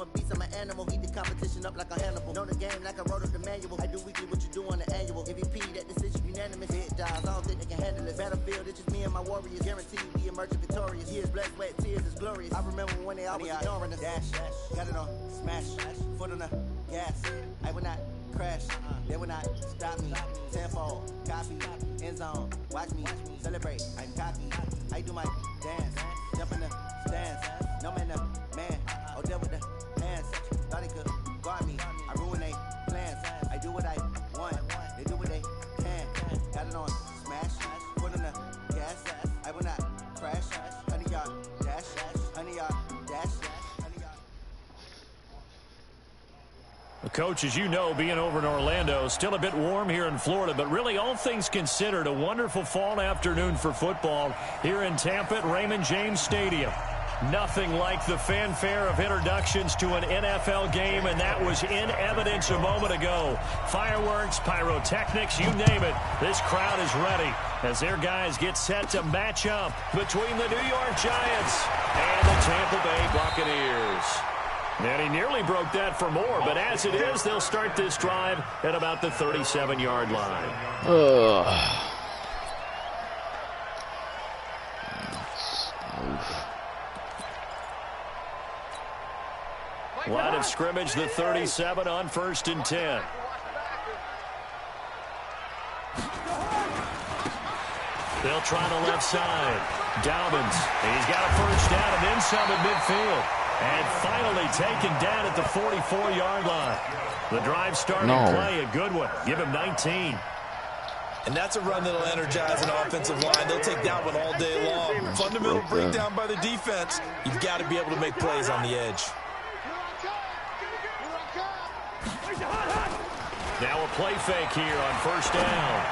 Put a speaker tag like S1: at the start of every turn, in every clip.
S1: I'm a beast, I'm an animal. Heat the competition up like a Hannibal. Know the game like I wrote up the manual. I do weekly what you do on the annual. MVP, that decision unanimous. Big dogs, I don't think they can handle it. Battlefield, it's just me and my warriors. Guaranteed we emerge victorious. Years, blood, sweat, tears is glorious. I remember when they always ignoring us. Dash, got it on, smash, foot on the gas. I will not crash, they will not stop me. Tenfold, copy, end zone, watch me celebrate. I'm cocky, I do my dance, jump in the stands. No man, man, oh there with the hands. Thought they could guard me, I ruin they plans. I do what I want, they do what they can. Got it on, smash, foot on the gas. I will not crash, 100-yard dash, 100-yard dash.
S2: Coach, as you know, being over in Orlando, still a bit warm here in Florida, but really all things considered, a wonderful fall afternoon for football here in Tampa at Raymond James Stadium. Nothing like the fanfare of introductions to an NFL game, and that was in evidence a moment ago. Fireworks, pyrotechnics, you name it. This crowd is ready as their guys get set to match up between the New York Giants and the Tampa Bay Buccaneers. And he nearly broke that for more, but as it is, they'll start this drive at about the 37-yard line. Line of scrimmage, the 37 on 1st and 10. They'll try the left side. Dobbins, he's got a first down and then some at midfield. And finally taken down at the 44-yard line. The drive starting play, a good one. Give him 19.
S3: And that's a run that'll energize an offensive line. They'll take that one all day long. Fundamental breakdown by the defense. You've got to be able to make plays on the edge.
S2: Now a play fake here on 1st down.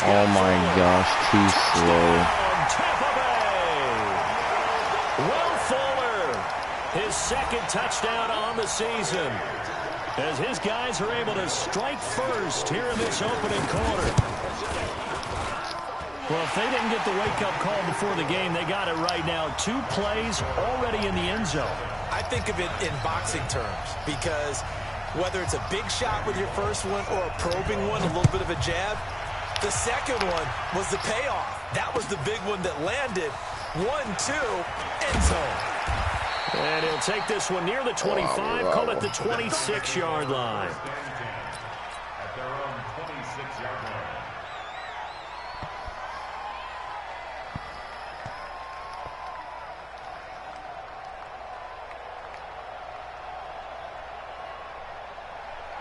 S4: Oh my gosh, too slow.
S2: Tampa Bay. Will Fuller, his second touchdown on the season, as his guys are able to strike first here in this opening quarter. Well, if they didn't get the wake-up call before the game, they got it right now. 2 plays already in the end zone.
S3: I think of it in boxing terms, because whether it's a big shot with your first one or a probing one, a little bit of a jab, the second one was the payoff. That was the big one that landed. 1-2, end zone.
S2: And he'll take this one near the 25, call it the 26-yard line.
S5: At their own 26-yard line.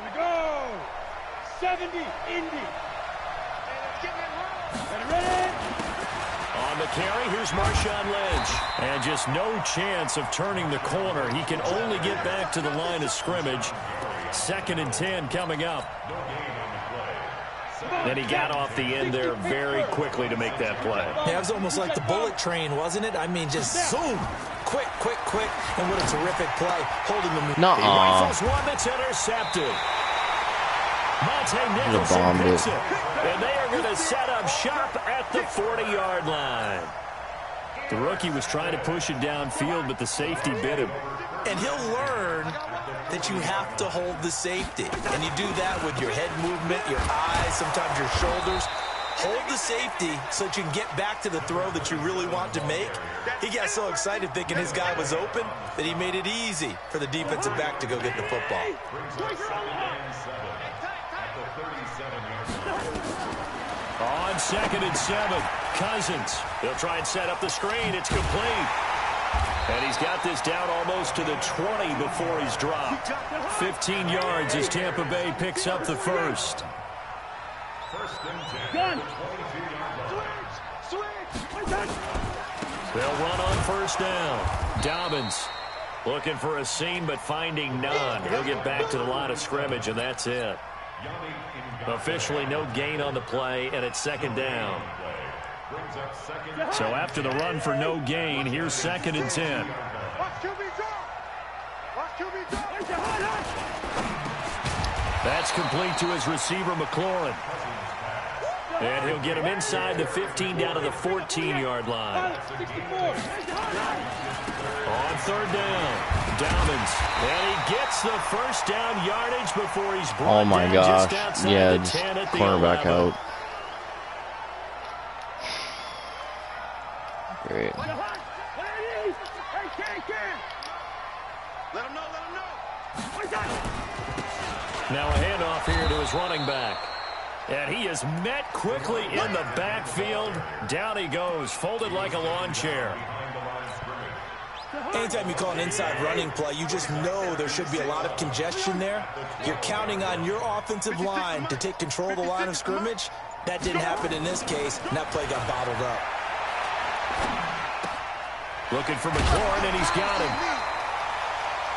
S6: We go! 70, Indy. Ready?
S2: On the carry, here's Marshawn Lynch. And just no chance of turning the corner. He can only get back to the line of scrimmage. 2nd and 10 coming up. And he got off the end there very quickly to make that play.
S3: Yeah, it was almost like the bullet train, wasn't it? I mean, just zoom. Quick, quick, quick. And what a terrific play. Holding the...
S2: He rifles one that's intercepted. Monte Nicholson picks it. And they are going to set up shop at the 40-yard line. The rookie was trying to push it downfield, but the safety bit him.
S3: And he'll learn that you have to hold the safety. And you do that with your head movement, your eyes, sometimes your shoulders. Hold the safety so that you can get back to the throw that you really want to make. He got so excited thinking his guy was open that he made it easy for the defensive back to go get the football.
S2: On 2nd and 7, Cousins. They'll try and set up the screen. It's complete. And he's got this down almost to the 20 before he's dropped. 15 yards as Tampa Bay picks up the first.
S6: Gun.
S2: They'll run on 1st down. Dobbins looking for a seam, but finding none. He'll get back to the line of scrimmage, and that's it. Officially no gain on the play, and it's 2nd down. So after the run for no gain, here's 2nd and 10. That's complete to his receiver, McLaurin. And he'll get him inside the 15 down to the 14-yard line. On 3rd down. Dobbins. And he gets the first down yardage before he's brought
S4: Oh my
S2: down
S4: gosh.
S2: just outside
S4: Yeah,
S2: the
S4: just
S2: 10 at the
S4: cornerback
S2: 11.
S4: out. Great.
S6: Let him know.
S2: Now a handoff here to his running back. And he is met quickly in the backfield. Down he goes, folded like a lawn chair.
S3: Anytime you call an inside running play, you just know there should be a lot of congestion there. You're counting on your offensive line to take control of the line of scrimmage. That didn't happen in this case, and that play got bottled up.
S2: Looking for McLaurin, and he's got him.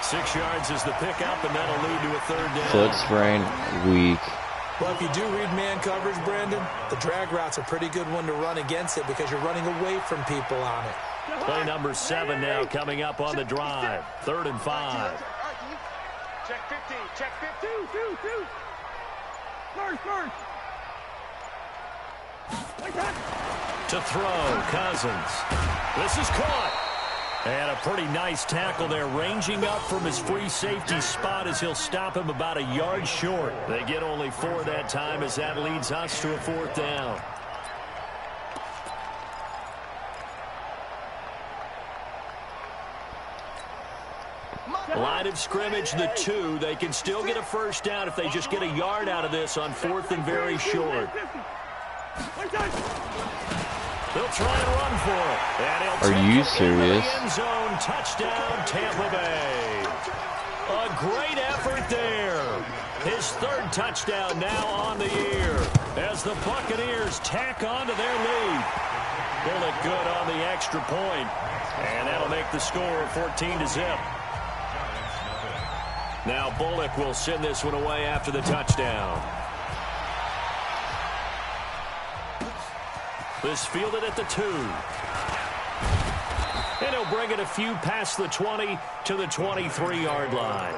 S2: 6 yards is the pickup, and that'll lead to a third down.
S4: Foot sprain, weak.
S3: Well, if you do read man coverage, Brandon, the drag route's a pretty good one to run against it because you're running away from people on it.
S2: Play number 7 now coming up on the drive. 3rd and 5.
S6: Check 15. Check 15. Two. First.
S2: To throw, Cousins. This is caught. And a pretty nice tackle there, ranging up from his free safety spot as he'll stop him about a yard short. They get only 4 that time as that leads us to a 4th down. Line of scrimmage, the 2. They can still get a first down if they just get a yard out of this on 4th and very short. They'll try and run for it. And he'll
S4: Are you
S2: take it
S4: serious?
S2: into the end zone. Touchdown, Tampa Bay. A great effort there. His 3rd touchdown now on the year as the Buccaneers tack on to their lead. Bullock good on the extra point. And that'll make the score 14-0. Now Bullock will send this one away after the touchdown. This fielded at the 2. And he'll bring it a few past the 20 to the 23-yard line.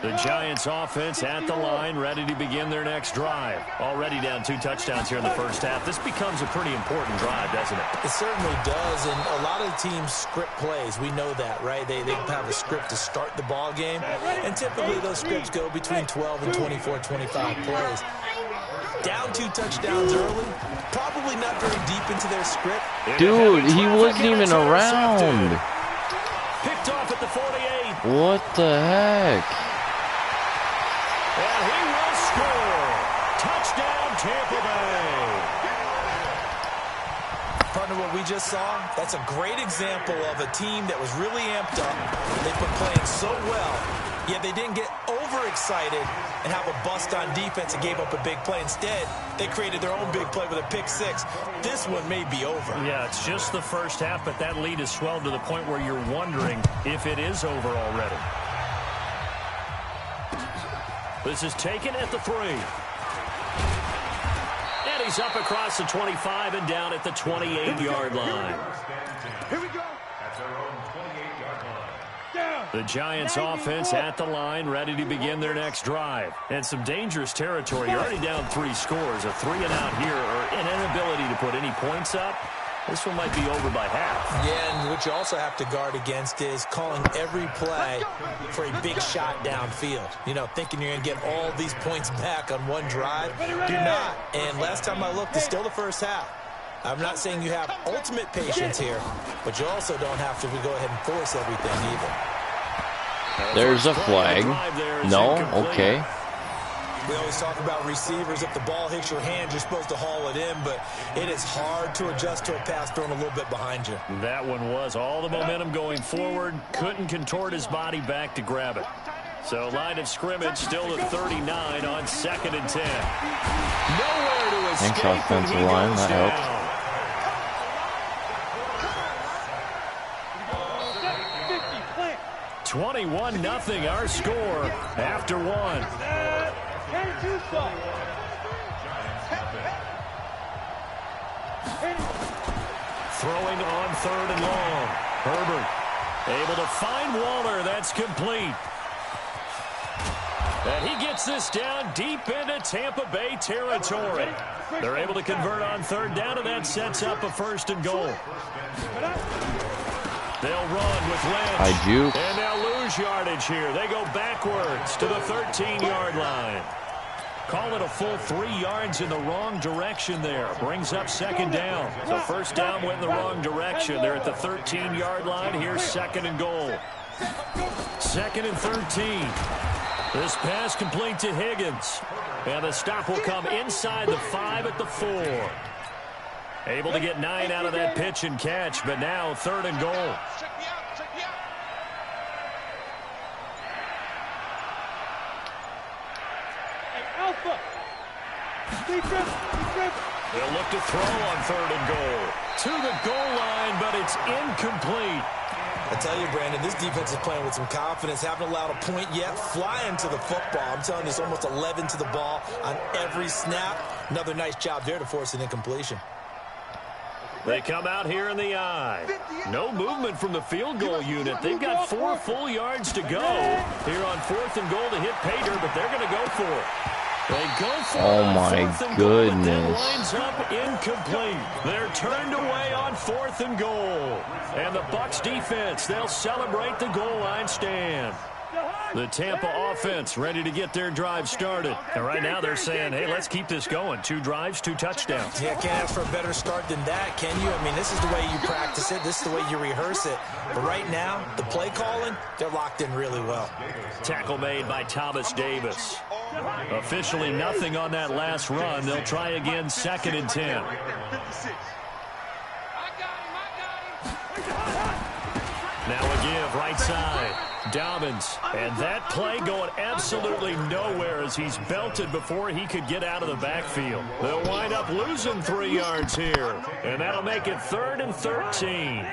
S2: The Giants offense at the line, ready to begin their next drive. Already down 2 touchdowns here in the first half. This becomes a pretty important drive, doesn't it?
S3: It certainly does, and a lot of the teams script plays. We know that, right? They have a script to start the ball game, and typically those scripts go between 12 and 24, 25 plays. Down 2 touchdowns early, probably not very deep into their script.
S4: Dude, he wasn't even around.
S2: Picked off at the 48.
S4: What the heck?
S2: And he will score. Touchdown, Tampa Bay.
S3: Partner, what we just saw, that's a great example of a team that was really amped up. They've been playing so well, yet they didn't get overexcited and have a bust on defense and gave up a big play. Instead, they created their own big play with a pick 6. This one may be over.
S2: Yeah, it's just the first half, but that lead has swelled to the point where you're wondering if it is over already. This is taken at the 3. And he's up across the 25 and down at the 28-yard line.
S6: Here we go.
S5: At their own 28-yard line.
S6: Down.
S2: The Giants offense at the line, ready to begin their next drive. And some dangerous territory. You're already down 3 scores. A 3-and-out here, or an inability to put any points up. This one might be over by half.
S3: Yeah, and what you also have to guard against is calling every play for a big shot downfield. You know, thinking you're going to get all these points back on one drive. You're not. And last time I looked, it's still the first half. I'm not saying you have ultimate patience here, but you also don't have to go ahead and force everything either.
S4: There's a flag. No? Okay.
S3: We always talk about receivers. If the ball hits your hand, you're supposed to haul it in, but it is hard to adjust to a pass thrown a little bit behind you.
S2: That one was all the momentum going forward. Couldn't contort his body back to grab it. So line of scrimmage still at 39 on 2nd and 10. Nowhere to escape.
S4: Thanks, offensive line. That helped.
S2: 21-0 our score after 1. Throwing on 3rd and long. Herbert able to find Waller. That's complete. And he gets this down deep into Tampa Bay territory. They're able to convert on 3rd down, and that sets up a 1st and goal. They'll run with Lynch.
S4: I juke.
S2: And they'll lose yardage here. They go backwards to the 13-yard line. Call it a full 3 yards in the wrong direction there. Brings up second down. So first down went in the wrong direction. They're at the 13-yard line. Here's second and goal. Second and 13. This pass complete to Higgins. And the stop will come inside the 5 at the 4. Able to get 9 out of that pitch and catch, but now third and goal. They'll look to throw on third and goal. To the goal line, but it's incomplete.
S3: I tell you, Brandon, this defense is playing with some confidence. Haven't allowed a point yet. Flying to the football. I'm telling you, it's almost 11 to the ball on every snap. Another nice job there to force an incompletion.
S2: They come out here in the eye. No movement from the field goal unit. They've got 4 full yards to go here on fourth and goal to hit pay dirt, but they're going to go for it. They go for
S4: Oh
S2: it on
S4: my
S2: fourth and goal, but then
S4: goodness.
S2: lines up incomplete. They're turned away on fourth and goal. And the Bucs defense, they'll celebrate the goal line stand. The Tampa offense ready to get their drive started. And right now they're saying, hey, let's keep this going. 2 drives, 2 touchdowns.
S3: Yeah, can't ask for a better start than that, can you? I mean, this is the way you practice it. This is the way you rehearse it. But right now, the play calling, they're locked in really well.
S2: Tackle made by Thomas Davis. Officially nothing on that last run. They'll try again, second and 10. Now a give, right side. Dobbins. And that play going absolutely nowhere as he's belted before he could get out of the backfield. They'll wind up losing 3 yards here. And that'll make it third and 13.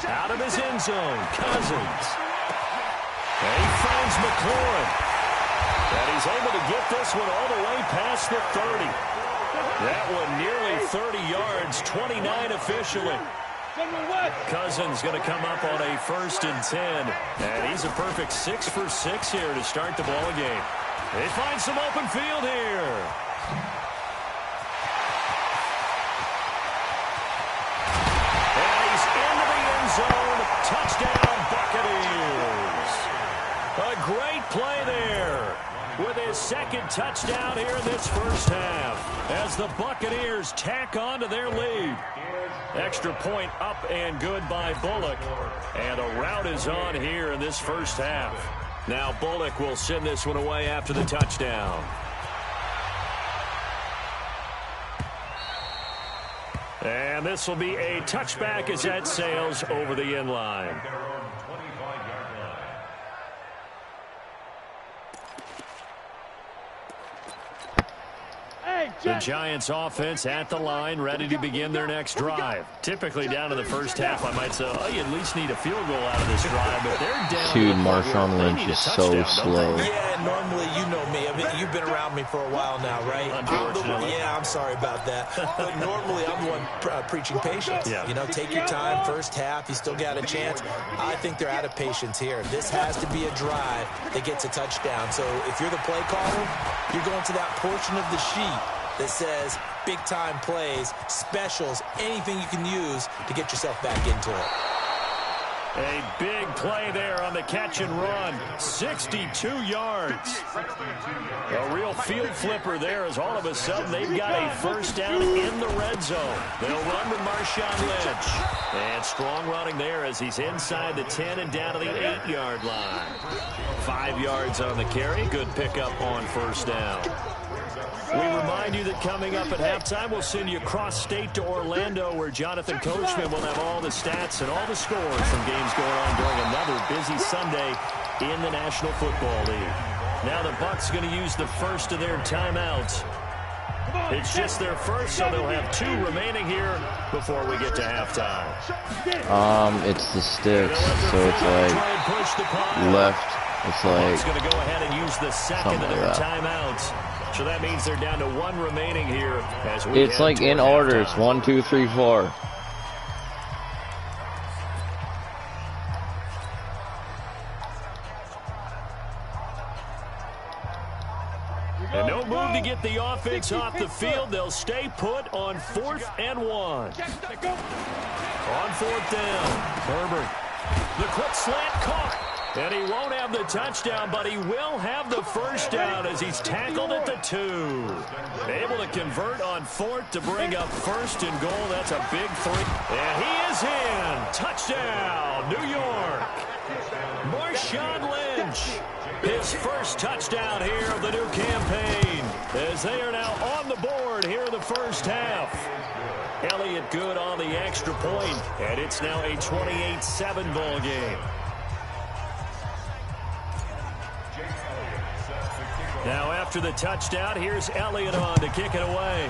S2: Out of his end zone, Cousins. And he finds McLaurin. And he's able to get this one all the way past the 30. That one nearly 30 yards, 29 officially. Cousins going to come up on a first and 10. And he's a perfect 6 for 6 here to start the ball game. They find some open field here. And he's into the end zone. Touchdown, Buccaneers. A great play there with his second touchdown here in this first half as the Buccaneers tack on to their lead. Extra point up and good by Bullock. And a rout is on here in this first half. Now Bullock will send this one away after the touchdown. And this will be a touchback as that sails over the end line. The Giants offense at the line, ready to begin their next drive. Typically down in the first half, I might say, oh, you at least need a field goal out of this drive, but they're down.
S4: Dude, Marshawn Lynch is so slow.
S3: Yeah, normally, you know me. I mean, you've been around me for a while now, right?
S2: Unfortunately.
S3: Yeah, I'm sorry about that. But normally, I'm the one preaching patience.
S2: Yeah.
S3: You know, take your time, first half, you still got a chance. I think they're out of patience here. This has to be a drive that gets a touchdown. So if you're the play caller, you're going to that portion of the sheet that says big-time plays, specials, anything you can use to get yourself back into it.
S2: A big play there on the catch and run. 62 yards. A real field flipper there as all of a sudden they've got a first down in the red zone. They'll run with Marshawn Lynch. And strong running there as he's inside the 10 and down to the 8-yard line. 5 yards on the carry. Good pickup on first down. We remind you that coming up at halftime, we'll send you cross-state to Orlando, where Jonathan Coachman will have all the stats and all the scores from games going on during another busy Sunday in the National Football League. Now the Bucs going to use the first of their timeouts. It's just their first, so they'll have 2 remaining here before we get to halftime.
S4: It's the sticks, so it's like left. It's like
S2: going to go ahead and use the second of their timeouts. So that means they're down to 1 remaining here. As we
S4: it's like in order. It's 1, 2, 3, 4.
S2: And no move to get the offense off the field. They'll stay put on 4th and 1. On 4th down, Herbert. The quick slant caught. And he won't have the touchdown, but he will have the first down as he's tackled at the 2. Able to convert on 4th to bring up 1st and goal. That's a big 3. And he is in. Touchdown, New York. Marshawn Lynch. His first touchdown here of the new campaign as they are now on the board here in the first half. Elliott good on the extra point, and it's now a 28-7 ball game. Now after the touchdown, here's Elliott on to kick it away.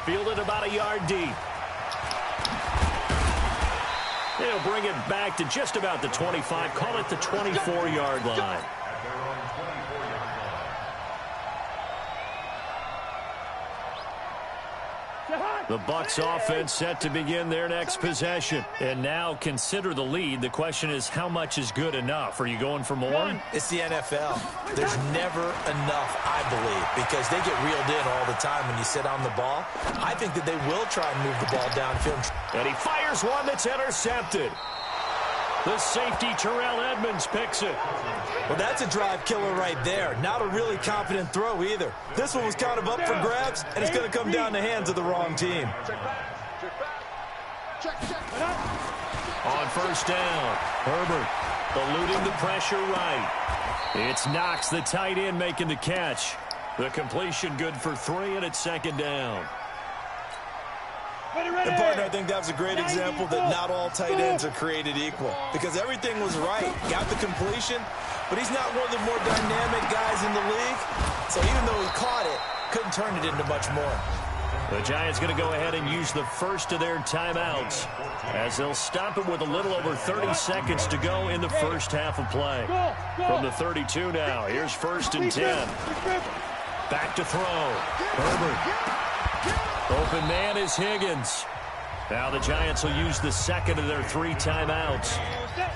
S2: Fielded about a yard deep. They'll bring it back to just about the 25. Call it the 24-yard line. The Bucs offense set to begin their next possession. And now consider the lead. The question is, how much is good enough? Are you going for more?
S3: It's the NFL. There's never enough, I believe, because they get reeled in all the time when you sit on the ball. I think that they will try and move the ball downfield.
S2: And he fires one that's intercepted. The safety, Terrell Edmonds, picks it.
S3: Well, that's a drive killer right there. Not a really confident throw either. This one was kind of up for grabs, and it's going to come down the hands of the wrong team.
S2: On first down, Herbert eluding the pressure right. It's Knox, the tight end, making the catch. The completion good for 3, and it's 2nd down.
S3: And partner, I think that was a great example that not all tight ends are created equal, because everything was right. Got the completion, but he's not one of the more dynamic guys in the league. So even though he caught it, couldn't turn it into much more.
S2: The Giants going to go ahead and use the first of their timeouts as they'll stop it with a little over 30 seconds to go in the first half of play. From the 32 now, here's 1st and 10. Back to throw. Herbert. Open man is Higgins. Now the Giants will use the second of their 3 timeouts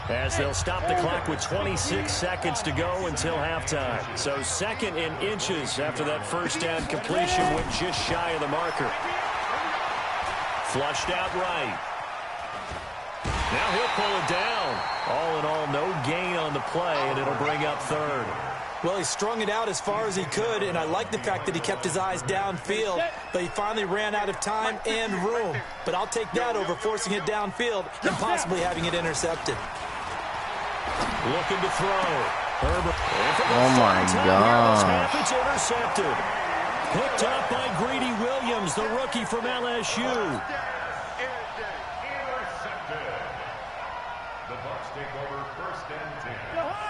S2: as they'll stop the clock with 26 seconds to go until halftime. So 2nd in inches after that first down completion went just shy of the marker. Flushed out right. Now he'll pull it down. All in all, no gain on the play, and it'll bring up 3rd.
S3: Well, he strung it out as far as he could, and I like the fact that he kept his eyes downfield, but he finally ran out of time and room. But I'll take that over forcing it downfield and possibly having it intercepted.
S2: Looking to throw. Herbert.
S4: Oh, my God.
S2: It's intercepted. Picked up by Greedy Williams, the rookie from LSU.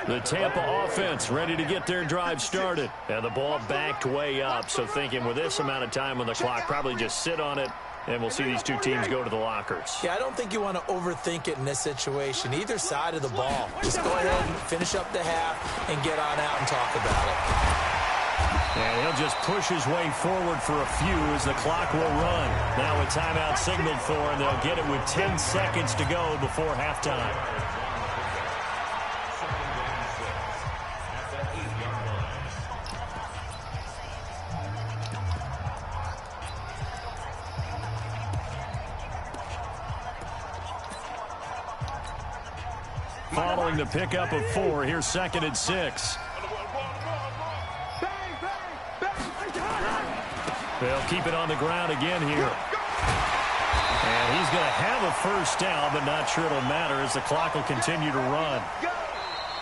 S2: The Tampa offense ready to get their drive started. And the ball backed way up, so thinking with this amount of time on the clock, probably just sit on it, and we'll see these two teams go to the lockers.
S3: Yeah, I don't think you want to overthink it in this situation. Either side of the ball. Just go ahead and finish up the half and get on out and talk about it.
S2: And he'll just push his way forward for a few as the clock will run. Now a timeout signaled for, and they'll get it with 10 seconds to go before halftime. Following the pickup of 4, here's 2nd and 6. They'll keep it on the ground again here. And he's going to have a first down, but not sure it'll matter as the clock will continue to run.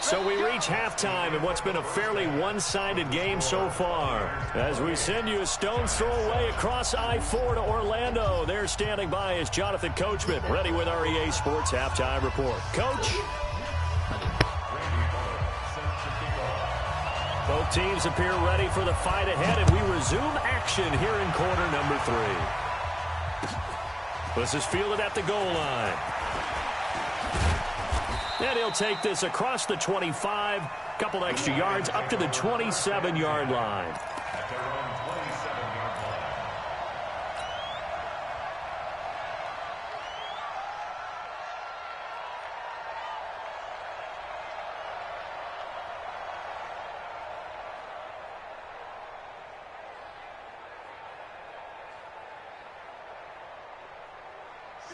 S2: So we reach halftime in what's been a fairly one-sided game so far. As we send you a stone's throw away across I-4 to Orlando. There standing by is Jonathan Coachman, ready with our EA Sports Halftime Report. Coach? Both teams appear ready for the fight ahead, and we resume action here in quarter number 3. This is fielded at the goal line. And he'll take this across the 25, couple extra yards, up to the 27-yard line.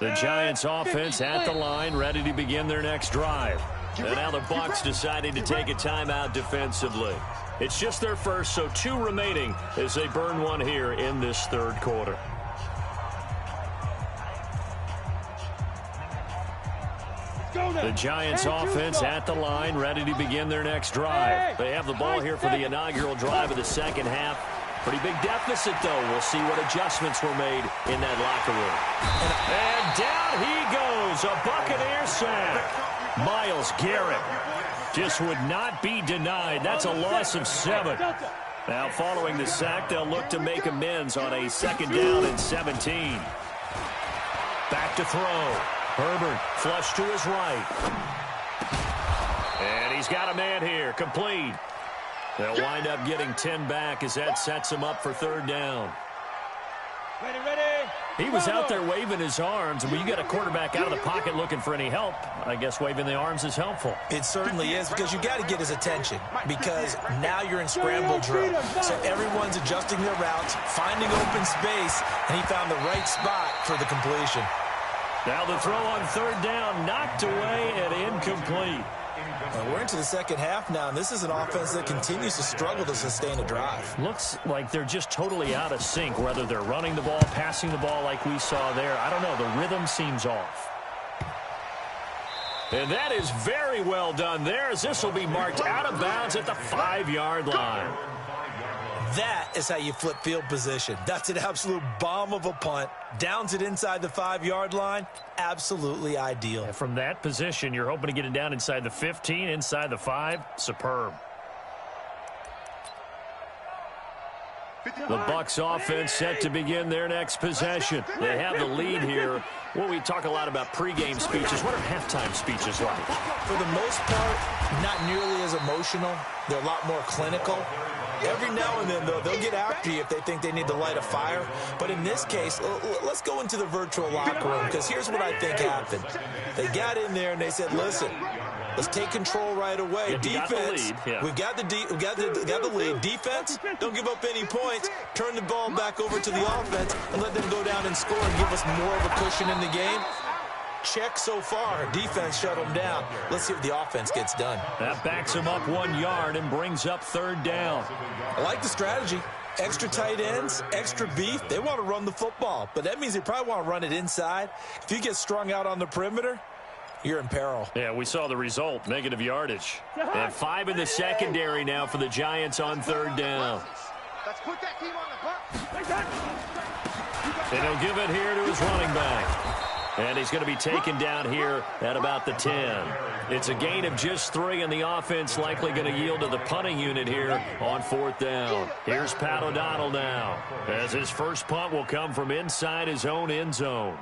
S2: The Giants offense at the line, ready to begin their next drive. And now the Bucs deciding to take a timeout defensively. It's just their first, so 2 remaining as they burn one here in this third quarter. The Giants offense at the line, ready to begin their next drive. They have the ball here for the inaugural drive of the second half. Pretty big deficit, though. We'll see what adjustments were made in that locker room. And down he goes, a Buccaneer sack. Myles Garrett just would not be denied. That's a loss of 7. Now, following the sack, they'll look to make amends on a 2nd down and 17. Back to throw. Herbert flush to his right. And he's got a man here, complete. They'll wind up getting 10 back as that sets him up for 3rd down.
S6: Ready.
S2: He was out there waving his arms, and when you get a quarterback out of the pocket looking for any help, I guess waving the arms is helpful.
S3: It certainly is, because you got to get his attention, because now you're in scramble drill. So everyone's adjusting their routes, finding open space, and he found the right spot for the completion.
S2: Now the throw on 3rd down, knocked away and incomplete.
S3: We're into the second half now, and this is an offense that continues to struggle to sustain a drive.
S2: Looks like they're just totally out of sync, whether they're running the ball, passing the ball like we saw there. I don't know. The rhythm seems off. And that is very well done there, as this will be marked out of bounds at the 5-yard line.
S3: That is how you flip field position. That's an absolute bomb of a punt. Downs it inside the 5-yard line. Absolutely ideal.
S2: And from that position, you're hoping to get it down inside the 15, inside the 5. Superb. The Bucs offense set to begin their next possession. They have the lead here. Well, we talk a lot about pregame speeches. What are halftime speeches like?
S3: For the most part, not nearly as emotional. They're a lot more clinical. Every now and then, though, they'll get after you if they think they need to light a fire. But in this case, let's go into the virtual locker room, because here's what I think happened. They got in there and they said, listen, let's take control right away. Defense, we've got the lead. Defense, don't give up any points. Turn the ball back over to the offense and let them go down and score and give us more of a cushion in the game. Check so far. Defense shut them down. Let's see if the offense gets done.
S2: That backs him up 1 yard and brings up 3rd down.
S3: I like the strategy. Extra tight ends, extra beef. They want to run the football, but that means they probably want to run it inside. If you get strung out on the perimeter, you're in peril.
S2: Yeah, we saw the result, negative yardage. And 5 in the secondary now for the Giants on 3rd down.
S6: Let's put that team on the clock.
S2: And he'll give it here to his running back. And he's going to be taken down here at about the 10. It's a gain of just 3, and the offense likely going to yield to the punting unit here on 4th down. Here's Pat O'Donnell now, as his first punt will come from inside his own end zone.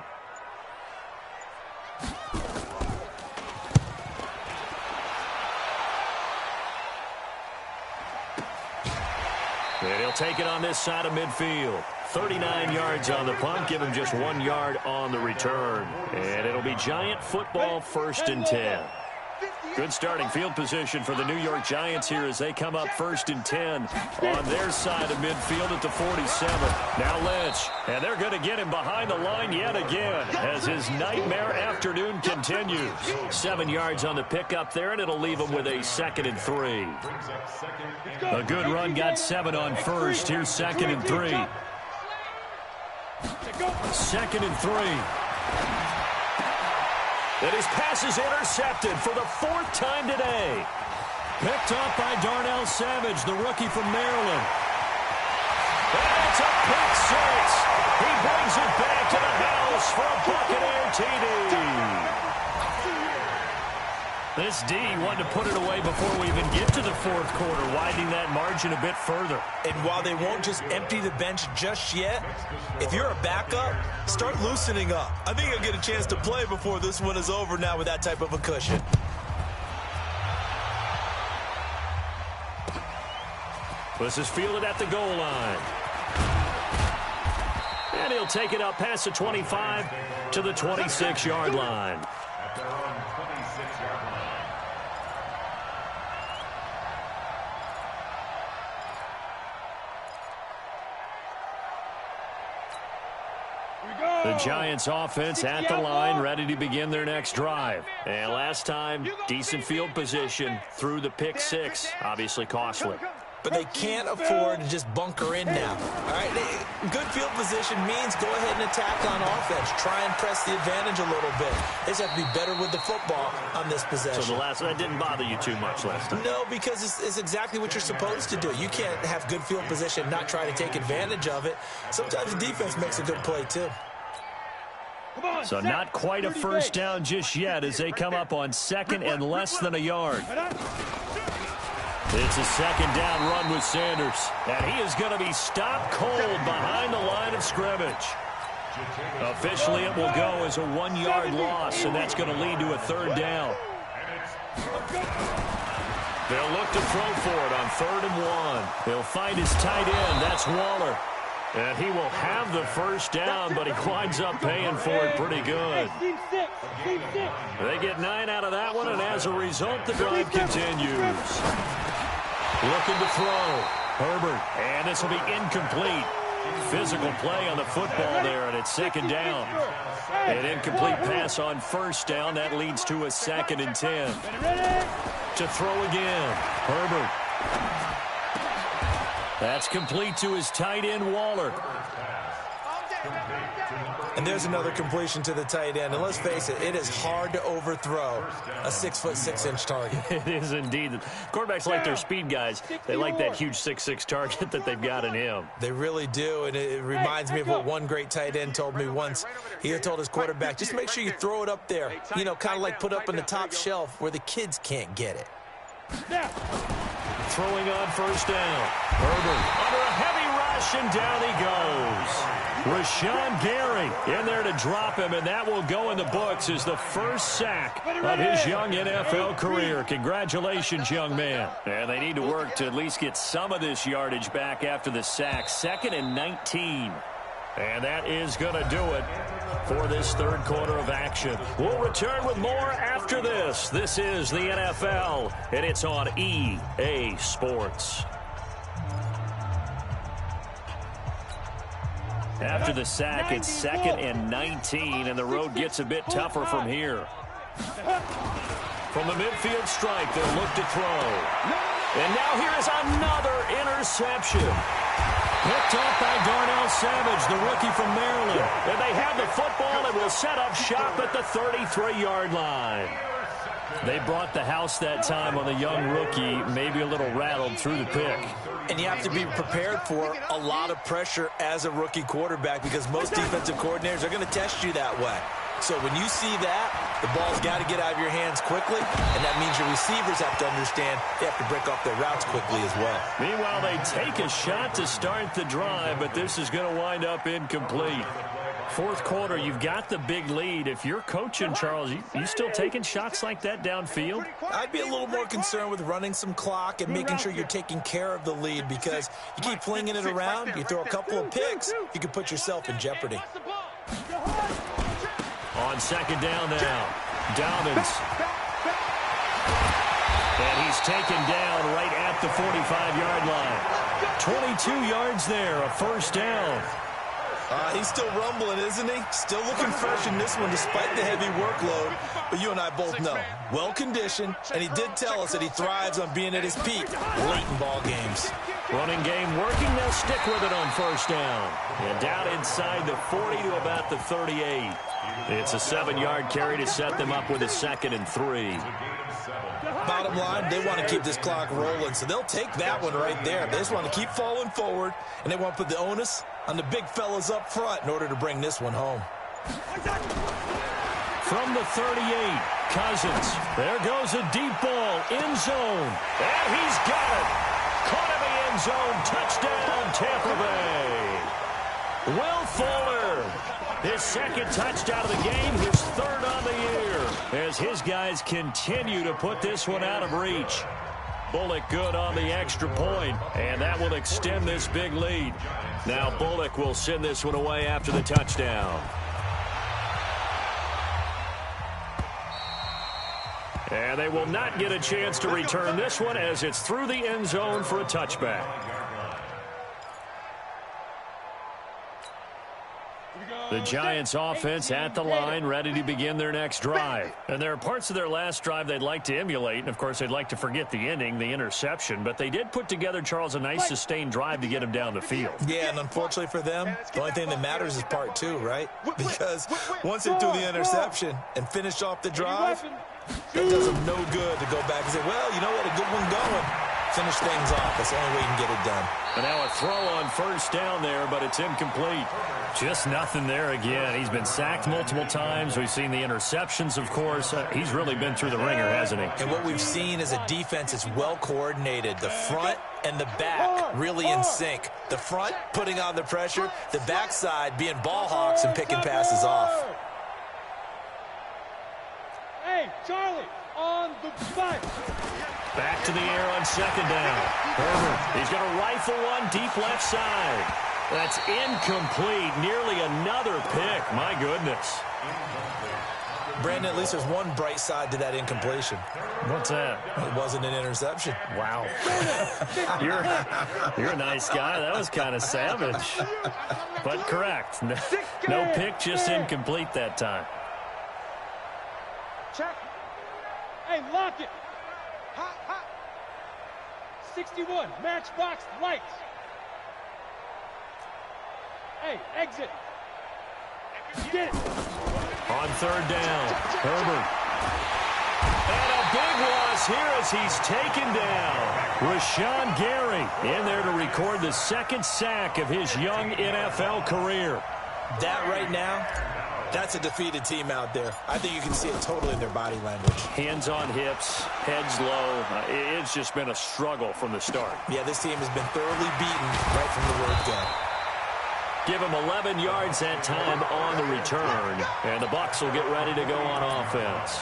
S2: And he'll take it on this side of midfield. 39 yards on the punt, give him just 1 yard on the return. And it'll be Giant football, 1st and 10. Good starting field position for the New York Giants here as they come up 1st and 10 on their side of midfield at the 47. Now Lynch, and they're going to get him behind the line yet again as his nightmare afternoon continues. 7 yards on the pickup there, and it'll leave him with a 2nd and 3. A good run got 7 on 1st. Here's 2nd and 3. 2nd and 3. And his pass is intercepted for the 4th time today. Picked up by Darnell Savage, the rookie from Maryland. And it's a pick 6. He brings it back to the house for a Buccaneer TD. This D wanted to put it away before we even get to the 4th quarter, widening that margin a bit further.
S3: And while they won't just empty the bench just yet, if you're a backup, start loosening up. I think you'll get a chance to play before this one is over now with that type of a cushion.
S2: This is fielded at the goal line. And he'll take it up past the 25 to the 26-yard line.
S5: At their own 26-yard line.
S2: The Giants offense at the line, ready to begin their next drive. And last time, decent field position through the pick six. Obviously costly.
S3: But they can't afford to just bunker in now. All right, good field position means go ahead and attack on offense. Try and press the advantage a little bit. They just have to be better with the football on this possession.
S2: So that didn't bother you too much last time?
S3: No, because it's exactly what you're supposed to do. You can't have good field position and not try to take advantage of it. Sometimes the defense makes a good play, too.
S2: So not quite a first down just yet as they come up on second and less than a yard. It's a second down run with Sanders. And he is going to be stopped cold behind the line of scrimmage. Officially, it will go as a 1-yard loss, and that's going to lead to a third down. They'll look to throw for it on 3rd and 1. He'll find his tight end. That's Waller. And he will have the first down, but he winds up paying for it pretty good. They get 9 out of that one, and as a result, the drive continues. Looking to throw. Herbert, and this will be incomplete. Physical play on the football there, and it's second down. An incomplete pass on first down. That leads to a 2nd and 10. To throw again. Herbert. That's complete to his tight end, Waller.
S3: And there's another completion to the tight end. And let's face it, it is hard to overthrow a 6'6" target.
S2: It is indeed. Quarterbacks like their speed guys. They like that huge 6'6" target that they've got in him.
S3: They really do, and it reminds me of what one great tight end told me once. He had told his quarterback, just make sure you throw it up there. You know, kind of like put up in the top shelf where the kids can't get it.
S2: Throwing on first down. Herbert under a heavy rush, and down he goes. Rashawn Gary in there to drop him, and that will go in the books as the first sack of his young NFL career. Congratulations, young man. And they need to work to at least get some of this yardage back after the sack. 2nd and 19. And that is going to do it for this third quarter of action. We'll return with more after this. This is the NFL, and it's on EA Sports. After the sack, it's 2nd and 19, and the road gets a bit tougher from here. From the midfield strike, they'll look to throw. And now here is another interception. Picked off by Darnell Savage, the rookie from Maryland. And they have the football and will set up shop at the 33-yard line. They brought the house that time on the young rookie, maybe a little rattled through the pick.
S3: And you have to be prepared for a lot of pressure as a rookie quarterback because most defensive coordinators are going to test you that way. So when you see that, the ball's got to get out of your hands quickly, and that means your receivers have to understand they have to break off their routes quickly as well.
S2: Meanwhile, they take a shot to start the drive, but this is going to wind up incomplete. Fourth quarter, you've got the big lead. If you're coaching, Charles, you still taking shots like that downfield?
S3: I'd be a little more concerned with running some clock and making sure you're taking care of the lead because you keep flinging it around, you throw a couple of picks, you can put yourself in jeopardy.
S2: On second down now, Dobbins. And he's taken down right at the 45-yard line. 22 yards there, a first down.
S3: He's still rumbling, isn't he? Still looking fresh in this one despite the heavy workload. But you and I both know, well-conditioned, and he did tell us that he thrives on being at his peak late in ball games.
S2: Running game working. They'll stick with it on first down. And down inside the 40 to about the 38. It's a 7-yard carry to set them up with a 2nd and 3.
S3: Bottom line, they want to keep this clock rolling, so they'll take that one right there. They just want to keep falling forward, and they want to put the onus on the big fellas up front in order to bring this one home.
S2: From the 38, Cousins. There goes a deep ball, end zone. And he's got it. Caught in the end zone. Touchdown, Tampa Bay. Will Fuller. His second touchdown of the game, his third on the year, as his guys continue to put this one out of reach. Bullock good on the extra point, and that will extend this big lead. Now Bullock will send this one away after the touchdown. And they will not get a chance to return this one as it's through the end zone for a touchback.
S6: Here we go.
S2: The Giants offense at the line, ready to begin their next drive. And there are parts of their last drive they'd like to emulate, and of course they'd like to forget the ending, the interception, but they did put together, Charles, a nice sustained drive to get him down the field.
S3: Yeah, and unfortunately for them, the only thing that matters is part two, right? Because once they threw the interception and finished off the drive, it does them no good to go back and say, well, you know what, a good one going. Finish things off. That's the only way you can get it done.
S2: And now a throw on first down there, but it's incomplete. Just nothing there again. He's been sacked multiple times. We've seen the interceptions, of course. He's really been through the ringer, hasn't he?
S3: And what we've seen is a defense that's well coordinated. The front and the back really in sync. The front putting on the pressure. The backside being ball hawks and picking passes off.
S6: Hey, Charlie, on the spot.
S2: Back to the air on second down. Herbert, he's going to rifle one deep left side. That's incomplete. Nearly another pick. My goodness.
S3: Brandon, at least there's one bright side to that incompletion.
S2: What's that?
S3: It wasn't an interception.
S2: Wow. You're a nice guy. That was kind of savage. But correct. No pick, just incomplete that time.
S6: Check. Hey, lock it. 61, matchbox lights. Hey, exit. Get it.
S2: On third down, Herbert. And a big loss here as he's taken down. Rashawn Gary in there to record the second sack of his young NFL career.
S3: That right now, that's a defeated team out there. I think you can see it totally in their body language.
S2: Hands on hips, heads low. It's just been a struggle from the start.
S3: Yeah, this team has been thoroughly beaten right from the word go.
S2: Give him 11 yards that time on the return. And the Bucs will get ready to go on offense.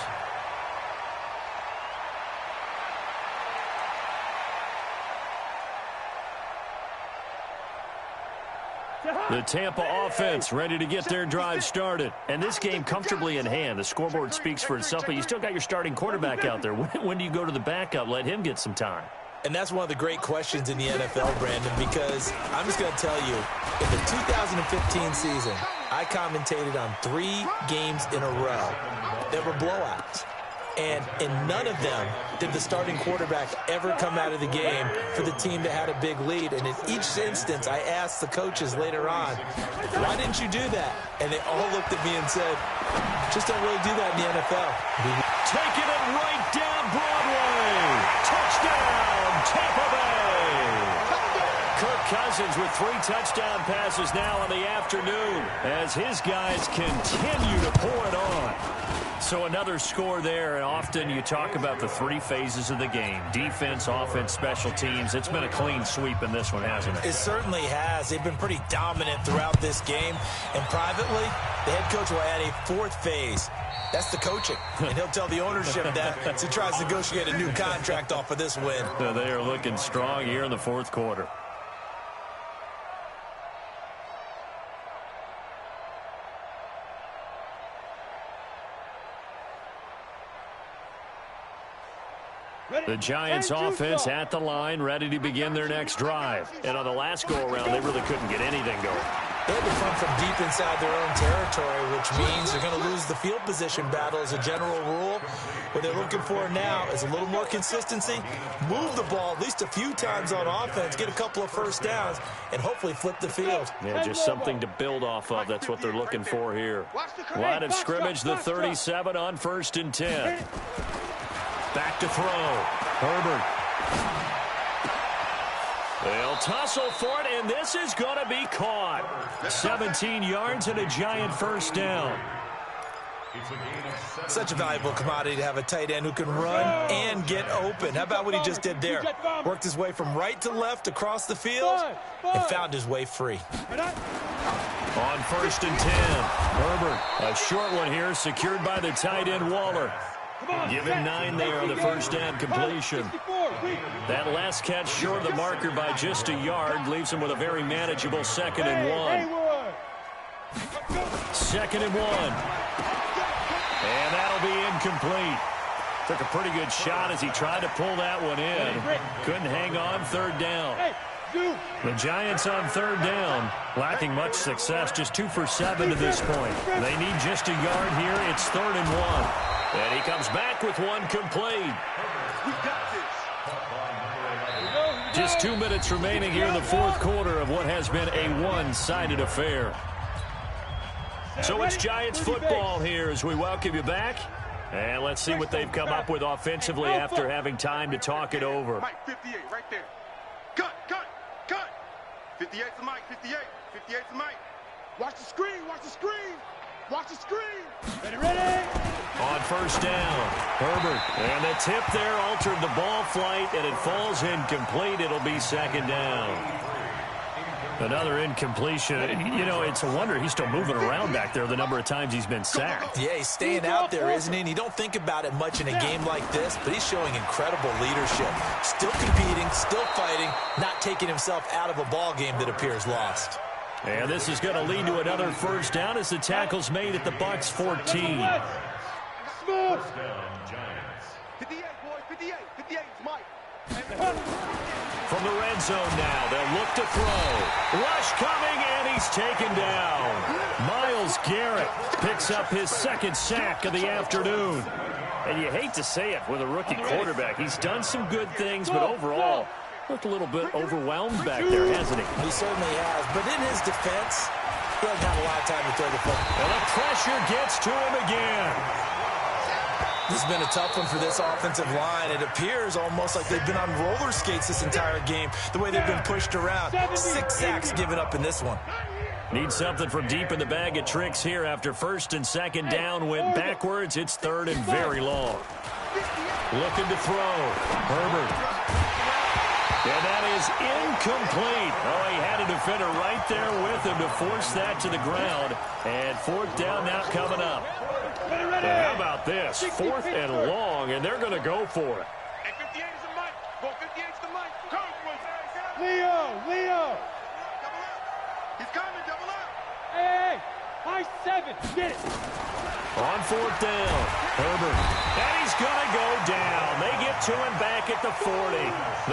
S2: The Tampa offense ready to get their drive started. And this game comfortably in hand. The scoreboard speaks for itself, but you still got your starting quarterback out there. When do you go to the backup? Let him get some time.
S3: And that's one of the great questions in the NFL, Brandon, because I'm just going to tell you, in the 2015 season, I commentated on 3 games in a row that were blowouts. And in none of them did the starting quarterback ever come out of the game for the team that had a big lead. And in each instance, I asked the coaches later on, why didn't you do that? And they all looked at me and said, just don't really do that in the NFL.
S2: Taking it right down Broadway. Touchdown, Tampa Bay. Kirk Cousins with 3 touchdown passes now in the afternoon as his guys continue to pour it on. So another score there, and often you talk about the 3 phases of the game. Defense, offense, special teams. It's been a clean sweep in this one, hasn't it?
S3: It certainly has. They've been pretty dominant throughout this game. And privately, the head coach will add a 4th phase. That's the coaching. And he'll tell the ownership that as he tries to negotiate a new contract off of this win.
S2: So they are looking strong here in the 4th quarter. The Giants offense at the line, ready to begin their next drive. And on the last go-around, they really couldn't get anything going.
S3: They had to come from deep inside their own territory, which means they're going to lose the field position battle as a general rule. What they're looking for now is a little more consistency, move the ball at least a few times on offense, get a couple of first downs, and hopefully flip the field.
S2: Yeah, just something to build off of. That's what they're looking for here. Line of scrimmage, the 37 on 1st and 10. Back to throw. Herbert. They'll tussle for it, and this is going to be caught. 17 yards and a Giant first down.
S3: Such a valuable commodity to have a tight end who can run and get open. How about what he just did there? Worked his way from right to left across the field and found his way free.
S2: On 1st and 10, Herbert. A short one here, secured by the tight end Waller. Give him 9 there on the first down completion. That last catch short of the marker by just a yard leaves him with a very manageable 2nd and 1. 2nd and 1. And that'll be incomplete. Took a pretty good shot as he tried to pull that one in. Couldn't hang on, 3rd down. The Giants on third down, lacking much success, just 2 for 7 to this point. They need just a yard here. It's 3rd and 1. And he comes back with one complete. Just 2 minutes remaining here in the fourth quarter of what has been a one-sided affair. So it's Giants football here as we welcome you back. And let's see what they've come up with offensively after having time to talk it over.
S7: Mike, 58, right there. Cut. 58's the Mike, 58's the Mike. Watch the screen. Ready.
S2: On first down, Herbert. And the tip there altered the ball flight, and it falls incomplete. It'll be 2nd down. Another incompletion. You know, it's a wonder he's still moving around back there the number of times he's been sacked.
S3: Yeah, he's staying out there, isn't he? And you don't think about it much in a game like this, but he's showing incredible leadership. Still competing, still fighting, not taking himself out of a ball game that appears lost.
S2: And this is going to lead to another first down as the tackle's made at the Bucs 14.
S7: 58, boys, 58's Mike.
S2: From the red zone now, they'll look to throw. Rush coming, and he's taken down. Myles Garrett picks up his 2nd sack of the afternoon. And you hate to say it with a rookie quarterback. He's done some good things, but overall, looked a little bit overwhelmed back there, hasn't he?
S3: He certainly has, but in his defense, he doesn't have a lot of time to throw the football.
S2: And the pressure gets to him again.
S3: This has been a tough one for this offensive line. It appears almost like they've been on roller skates this entire game, the way they've been pushed around. 6 sacks given up in this one.
S2: Need something from deep in the bag of tricks here after 1st and 2nd down went backwards. It's 3rd and very long. Looking to throw. Herbert. And that is incomplete. Oh, he had a defender right there with him to force that to the ground. And 4th down now coming up. And how about this? 4th and long, and they're going to go for it.
S7: And 58 is the Mike. Go 58's the Mike.
S6: Leo.
S7: Double up. He's coming, double up.
S6: Hey, high 7. Get it.
S2: On 4th down, Herbert. And he's going to go down. They get to him back at the 40.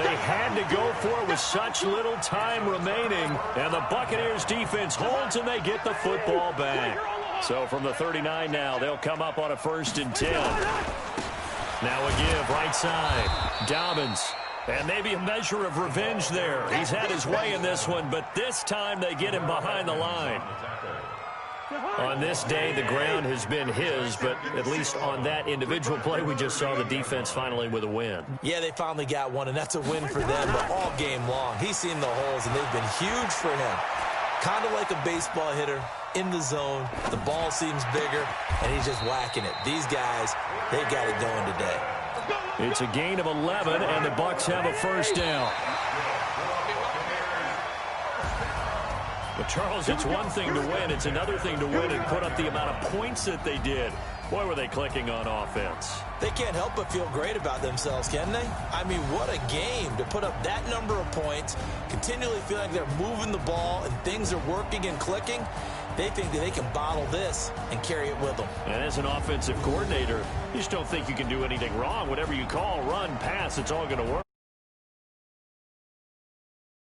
S2: They had to go for it with such little time remaining. And the Buccaneers defense holds, and they get the football back. So from the 39 now, they'll come up on a 1st and 10. Now a give right side. Dobbins. And maybe a measure of revenge there. He's had his way in this one, but this time they get him behind the line. On this day, the ground has been his, but at least on that individual play, we just saw the defense finally with a win.
S3: Yeah, they finally got one, and that's a win for them, but all game long, he's seen the holes, and they've been huge for him. Kind of like a baseball hitter in the zone. The ball seems bigger, and he's just whacking it. These guys, they got it going today.
S2: It's a gain of 11, and the Bucs have a 1st down. But, Charles, it's one thing to win. It's another thing to win and put up the amount of points that they did. Boy, were they clicking on offense.
S3: They can't help but feel great about themselves, can they? I mean, what a game to put up that number of points, continually feel like they're moving the ball and things are working and clicking. They think that they can bottle this and carry it with them.
S2: And as an offensive coordinator, you just don't think you can do anything wrong. Whatever you call, run, pass, it's all going to work.